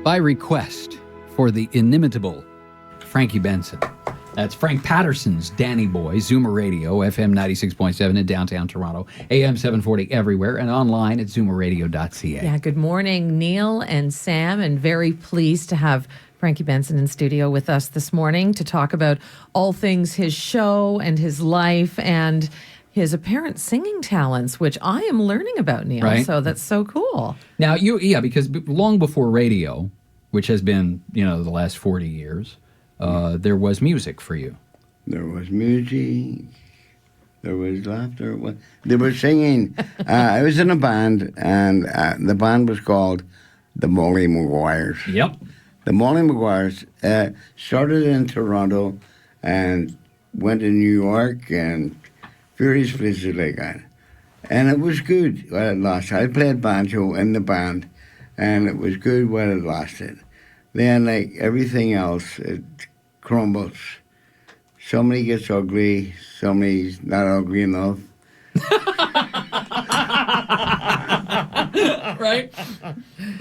by request for the inimitable Frankie Benson. That's Frank Patterson's Danny Boy, Zoomer Radio, FM 96.7 in downtown Toronto, AM 740 everywhere, and online at zoomerradio.ca. Yeah, good morning, Neil and Sam, and very pleased to have Frankie Benson in studio with us this morning to talk about all things his show and his life and his apparent singing talents, which I am learning about, Neil. Right. So that's so cool. Now, because long before radio, which has been, the last 40 years, there was music for you. There was music. There was laughter. There was singing. I was in a band, and the band was called the Molly Maguires. Yep. The Molly Maguires started in Toronto and went to New York and various places like that. And it was good while it lasted. I played banjo in the band, and it was good while it lasted. Then, like everything else, it crumbles. Somebody gets ugly, somebody's not ugly enough. Right?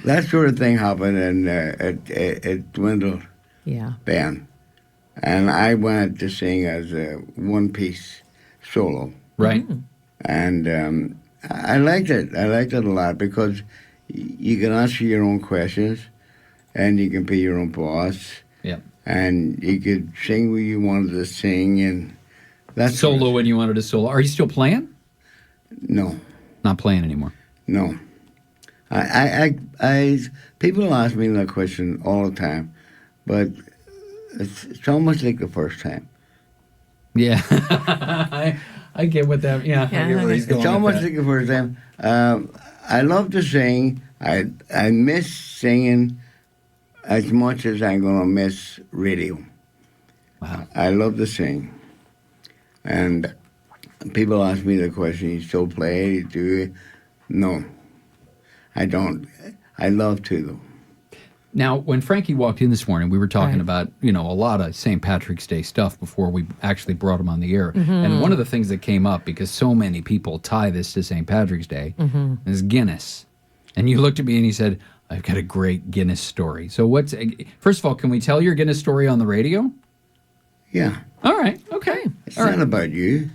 That sort of thing happened, and it dwindled. Yeah. Then. And I wanted to sing as a one-piece solo. Right. And I liked it. I liked it a lot because you can answer your own questions, and you can be your own boss. Yep. And you could sing what you wanted to sing, and that's Solo when you wanted to solo. Are you still playing? No, Not playing anymore. no. People ask me that question all the time, but it's almost like the first time. Yeah. I get what that, I get where he's going It's with almost that. like the first time. I love to sing. I miss singing as much as I'm going to miss radio. Wow. I love to sing. And people ask me the question, you still play? Do you? No, I don't. I love to, though. Now, when Frankie walked in this morning, we were talking Right. about, a lot of St. Patrick's Day stuff before we actually brought him on the air. And one of the things that came up, because so many people tie this to St. Patrick's Day, is Guinness. And you looked at me and you said, I've got a great Guinness story. So first of all, can we tell your Guinness story on the radio? Yeah. All right. Okay. It's not about you.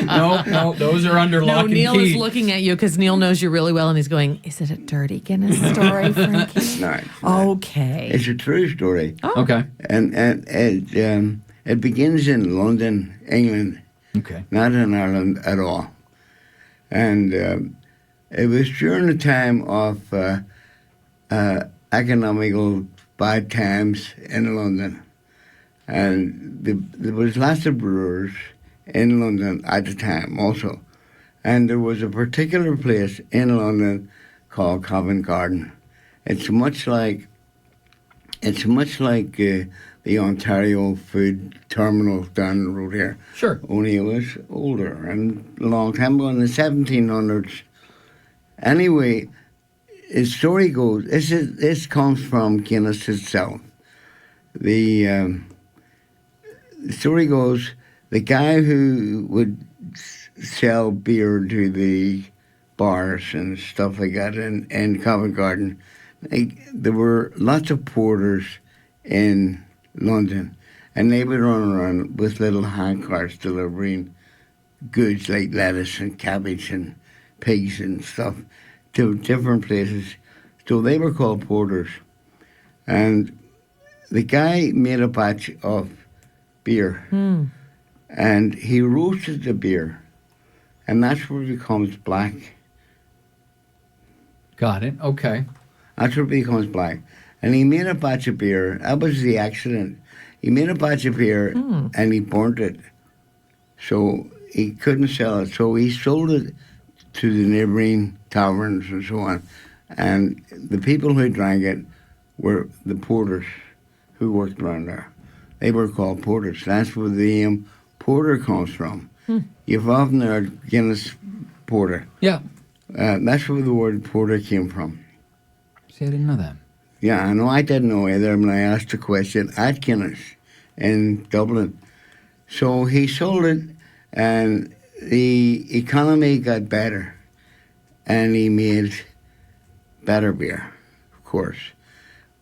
No, those are under lock No, and Neil key. is looking at you because Neil knows you really well, and he's going, is it a dirty Guinness story, Frankie? No, it's not. Okay. It's a true story. Okay. And it begins in London, England, Okay. not in Ireland at all. And it was during the time of economical bad times in London. And there was lots of brewers in London at the time also. And there was a particular place in London called Covent Garden. It's much like the Ontario food terminal down the road here. Sure. Only it was older and a long time ago in the 1700s. Anyway, the story goes, this comes from Guinness itself. The story goes, the guy who would sell beer to the bars and stuff like that in Covent Garden, there were lots of porters in London, and they would run around with little hand carts delivering goods like lettuce and cabbage and pigs and stuff to different places. So they were called porters. And the guy made a batch of beer, and he roasted the beer, and that's where it becomes black. Got it. Okay. That's where it becomes black. And he made a batch of beer. That was the accident. He made a batch of beer, and he burnt it. So he couldn't sell it. So he sold it to the neighbouring taverns and so on. And the people who drank it were the porters who worked around there. They were called porters. That's where the name porter comes from. You've often heard Guinness porter. Yeah. That's where the word porter came from. See, I didn't know that. Yeah, I know I didn't know either when I asked the question at Guinness in Dublin. So he sold it, and the economy got better, and he made better beer, of course.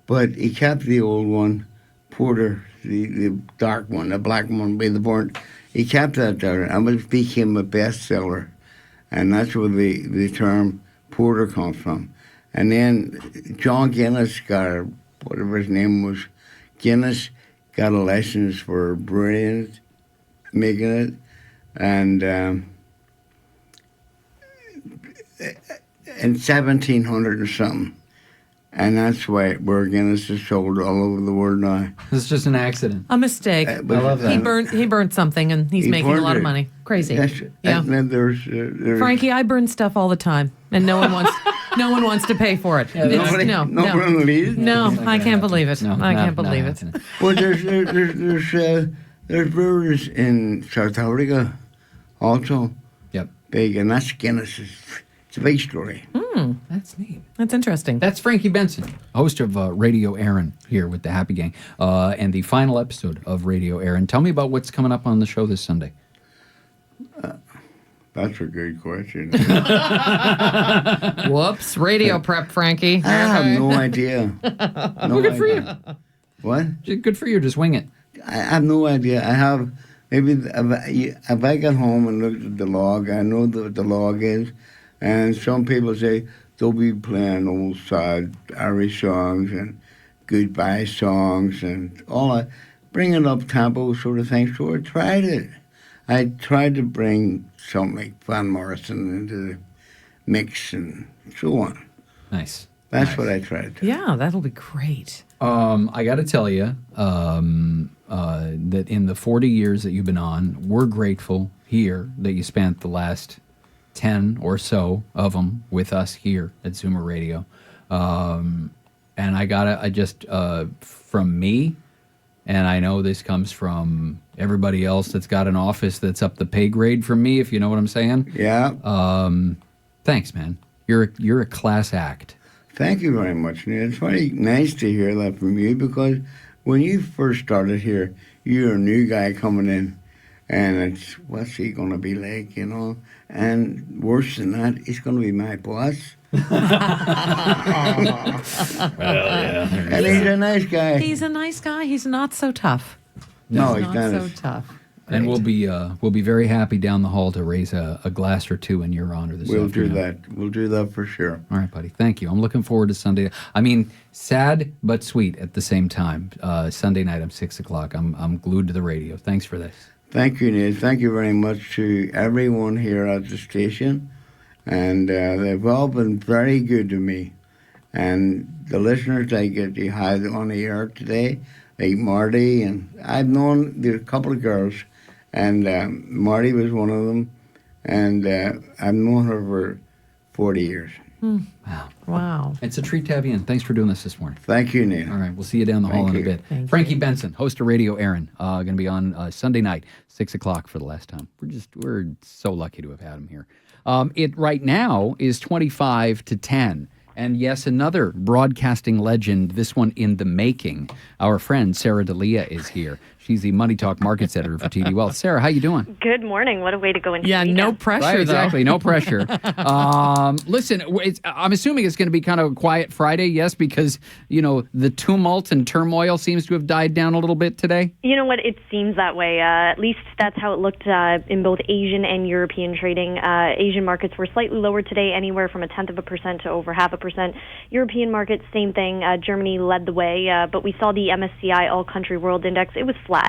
But he kept the old one, porter, the dark one, the black one by the burnt. He kept that there, and it became a bestseller. And that's where the term porter comes from. And then John Guinness got, whatever his name was, Guinness got a license for brewing it, making it. And in 1700 or something. And that's why where Guinness is sold all over the world now. It's just an accident. A mistake. I love that. He burnt something, and he's making a lot of money. Crazy. Yes, Yeah. and then there's Frankie, I burn stuff all the time, and no one wants to pay for it. nobody, no. I can't believe it. I can't believe it. Well, there's brewers in South Africa also. Yep. Big, and that's Guinness. It's a big story. That's neat. That's interesting. That's Frankie Benson, host of Radio Erin here with the Happy Gang, and the final episode of Radio Erin. Tell me about what's coming up on the show this Sunday. That's a good question. Whoops. Radio prep, Frankie. I have no idea. No Good for you. What? Good for you. Just wing it. I have no idea. I have, maybe if I get home and look at the log, I know what the log is. And some people say they'll be playing old sad Irish songs and goodbye songs and all that, bringing up tempo sort of thing. So I tried it. I tried to bring something like Van Morrison into the mix and so on. Nice. That's what I tried. Yeah, that'll be great. I got to tell you that in the 40 years that you've been on, we're grateful here that you spent the last 10 or so of them with us here at Zoomer Radio. And from me, and I know this comes from everybody else that's got an office that's up the pay grade from me, if you know what I'm saying. Yeah. Thanks, man. You're a class act. Thank you very much, Neil. It's very nice to hear that from you because when you first started here, you're a new guy coming in, and it's, what's he going to be like, you know? And worse than that, he's going to be my boss. Well, yeah. And he's a nice guy. He's a nice guy. He's not so tough. No, he's not not. so tough. And Great. we'll be very happy down the hall to raise a glass or two in your honor this We'll afternoon. do that. We'll do that for sure. All right, buddy. Thank you. I'm looking forward to Sunday. I mean, sad but sweet at the same time. Sunday night, I'm 6 o'clock. I'm glued to the radio. Thanks for this. Thank you, Neil. Thank you very much to everyone here at the station. And they've all been very good to me. And the listeners like it, you had on the air today, like Marty, and I've known a couple of girls, and Marty was one of them, and I've known her for 40 years. Wow. It's a treat to have you in. Thanks for doing this morning. Thank you, Neil. All right, we'll see you down the hall in a you. bit. Thank Frankie you. Benson, host of Radio Erin, going to be on Sunday night, 6 o'clock for the last time. We're so lucky to have had him here. It right now is 25 to 10. And yes, another broadcasting legend, this one in the making. Our friend Sarah D'Elia is here. She's the Money Talk Markets Editor for TD Wealth. Sarah, how you doing? Good morning. What a way to go into Yeah, the no weekend. pressure, Right, though. exactly. No pressure. Listen, I'm assuming it's going to be kind of a quiet Friday, yes, because, you know, the tumult and turmoil seems to have died down a little bit today. You know what? It seems that way. At least that's how it looked in both Asian and European trading. Asian markets were slightly lower today, anywhere from 0.1% to over 0.5%. European markets, same thing. Germany led the way, but we saw the MSCI All Country World Index. It was flat.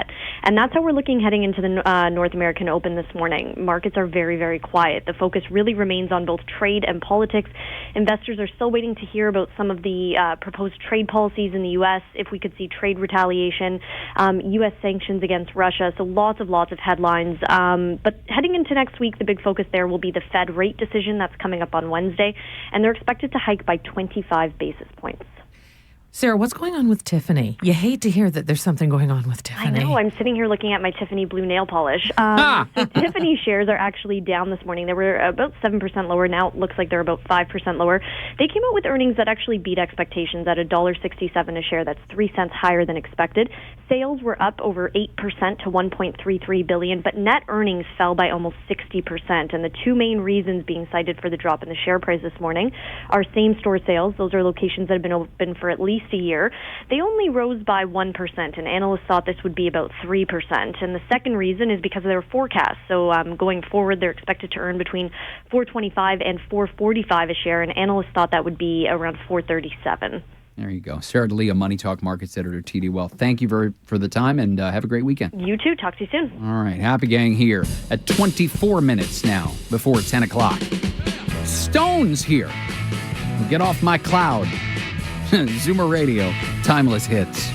And that's how we're looking heading into the North American Open this morning. Markets are very, very quiet. The focus really remains on both trade and politics. Investors are still waiting to hear about some of the proposed trade policies in the U.S., if we could see trade retaliation, U.S. sanctions against Russia. So lots of headlines. But heading into next week, the big focus there will be the Fed rate decision that's coming up on Wednesday. And they're expected to hike by 25 basis points. Sarah, what's going on with Tiffany? You hate to hear that there's something going on with Tiffany. I know. I'm sitting here looking at my Tiffany blue nail polish. So Tiffany shares are actually down this morning. They were about 7% lower. Now it looks like they're about 5% lower. They came out with earnings that actually beat expectations at $1.67 a share. That's 3 cents higher than expected. Sales were up over 8% to $1.33 billion, but net earnings fell by almost 60%. And the two main reasons being cited for the drop in the share price this morning are same-store sales. Those are locations that have been open for at least a year. They only rose by 1%, and analysts thought this would be about 3%. And the second reason is because of their forecast. So going forward, they're expected to earn between $4.25 and $4.45 a share, and analysts thought that would be around $4.37. There you go. Sarah DeLeo, Money Talk Markets Editor, TD Wealth. Thank you for the time, and have a great weekend. You too. Talk to you soon. All right. Happy Gang here at 24 minutes now before 10 o'clock. Stone's here. Get off my cloud. Zoomer Radio, timeless hits.